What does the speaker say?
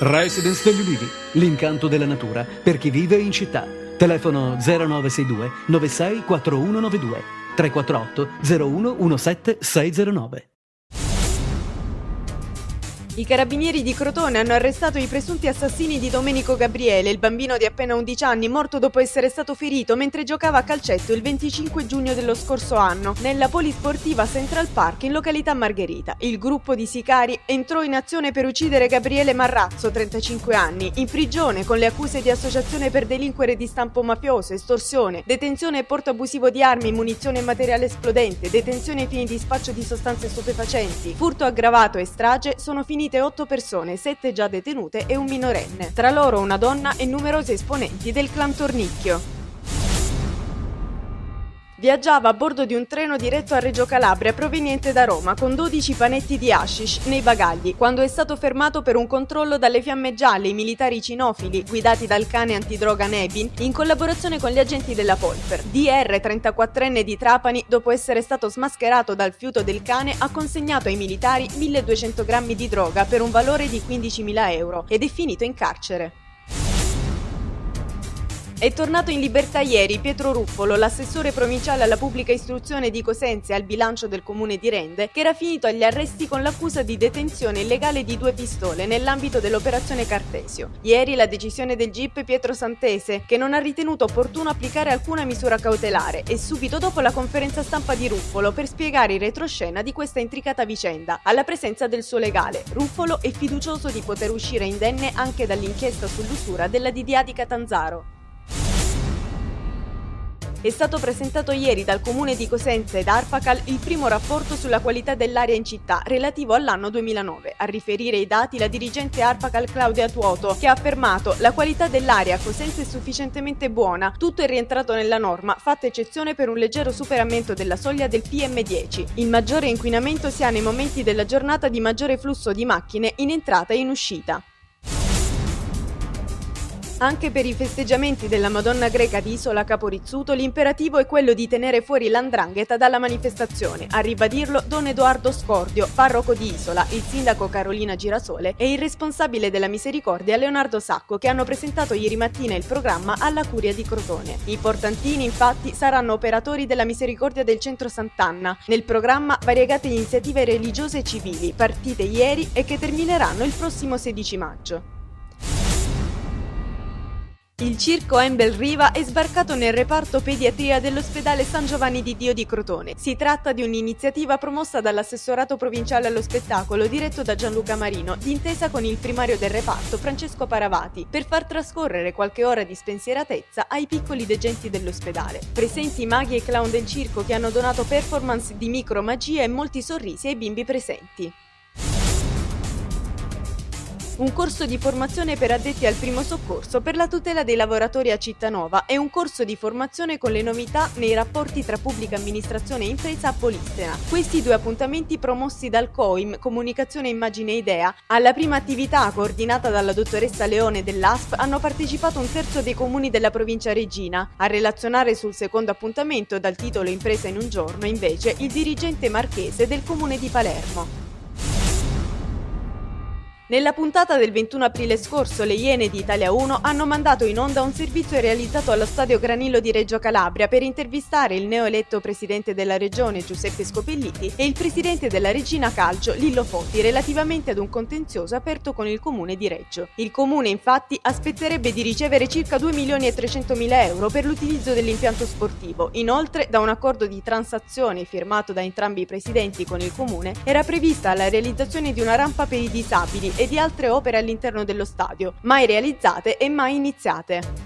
Residence degli Ulivi, l'incanto della natura per chi vive in città. Telefono 0962 96 4192 348 01 17 609. I carabinieri di Crotone hanno arrestato i presunti assassini di Domenico Gabriele, il bambino di appena 11 anni morto dopo essere stato ferito mentre giocava a calcetto il 25 giugno dello scorso anno nella polisportiva Central Park in località Margherita. Il gruppo di sicari entrò in azione per uccidere Gabriele Marrazzo, 35 anni, in prigione con le accuse di associazione per delinquere di stampo mafioso, estorsione, detenzione e porto abusivo di armi, munizioni e materiale esplodente, detenzione ai fini di spaccio di sostanze stupefacenti, furto aggravato e strage. Sono finite 8 persone, 7 già detenute e un minorenne, tra loro una donna e numerosi esponenti del clan Tornicchio. Viaggiava a bordo di un treno diretto a Reggio Calabria proveniente da Roma con 12 panetti di hashish nei bagagli quando è stato fermato per un controllo dalle Fiamme Gialle, i militari cinofili guidati dal cane antidroga Nebin in collaborazione con gli agenti della Polfer. DR, 34enne di Trapani, dopo essere stato smascherato dal fiuto del cane, ha consegnato ai militari 1200 grammi di droga per un valore di 15.000 euro ed è finito in carcere. È tornato in libertà ieri Pietro Ruffolo, l'assessore provinciale alla pubblica istruzione di Cosenza e al bilancio del comune di Rende, che era finito agli arresti con l'accusa di detenzione illegale di 2 pistole nell'ambito dell'operazione Cartesio. Ieri la decisione del GIP Pietro Santese, che non ha ritenuto opportuno applicare alcuna misura cautelare, e subito dopo la conferenza stampa di Ruffolo per spiegare in retroscena di questa intricata vicenda, alla presenza del suo legale. Ruffolo è fiducioso di poter uscire indenne anche dall'inchiesta sull'usura della DDA di Catanzaro. È stato presentato ieri dal comune di Cosenza ed Arpacal il primo rapporto sulla qualità dell'aria in città relativo all'anno 2009. A riferire i dati la dirigente Arpacal Claudia Tuoto, che ha affermato: la qualità dell'aria a Cosenza è sufficientemente buona, tutto è rientrato nella norma, fatta eccezione per un leggero superamento della soglia del PM10. Il maggiore inquinamento si ha nei momenti della giornata di maggiore flusso di macchine in entrata e in uscita. Anche per i festeggiamenti della Madonna Greca di Isola Capo Rizzuto l'imperativo è quello di tenere fuori l''ndrangheta dalla manifestazione. A ribadirlo Don Edoardo Scordio, parroco di Isola, il sindaco Carolina Girasole e il responsabile della Misericordia Leonardo Sacco, che hanno presentato ieri mattina il programma alla Curia di Crotone. I portantini infatti saranno operatori della Misericordia del Centro Sant'Anna. Nel programma variegate iniziative religiose e civili, partite ieri e che termineranno il prossimo 16 maggio. Il circo Embel Riva è sbarcato nel reparto pediatria dell'ospedale San Giovanni di Dio di Crotone. Si tratta di un'iniziativa promossa dall'assessorato provinciale allo spettacolo diretto da Gianluca Marino, d'intesa con il primario del reparto Francesco Paravati, per far trascorrere qualche ora di spensieratezza ai piccoli degenti dell'ospedale. Presenti maghi e clown del circo che hanno donato performance di micromagia e molti sorrisi ai bimbi presenti. Un corso di formazione per addetti al primo soccorso per la tutela dei lavoratori a Cittanova e un corso di formazione con le novità nei rapporti tra pubblica amministrazione e impresa a Polistena. Questi 2 appuntamenti promossi dal COIM, Comunicazione Immagine Idea. Alla prima attività, coordinata dalla dottoressa Leone dell'ASP, hanno partecipato un terzo dei comuni della provincia Regina. A relazionare sul secondo appuntamento, dal titolo Impresa in un giorno, invece, il dirigente marchese del comune di Palermo. Nella puntata del 21 aprile scorso le Iene di Italia 1 hanno mandato in onda un servizio realizzato allo Stadio Granillo di Reggio Calabria per intervistare il neoeletto presidente della regione Giuseppe Scopelliti e il presidente della Regina Calcio Lillo Foti relativamente ad un contenzioso aperto con il comune di Reggio. Il comune infatti aspetterebbe di ricevere circa 2.300.000 euro per l'utilizzo dell'impianto sportivo. Inoltre, da un accordo di transazione firmato da entrambi i presidenti con il comune, era prevista la realizzazione di una rampa per i disabili e di altre opere all'interno dello stadio, mai realizzate e mai iniziate.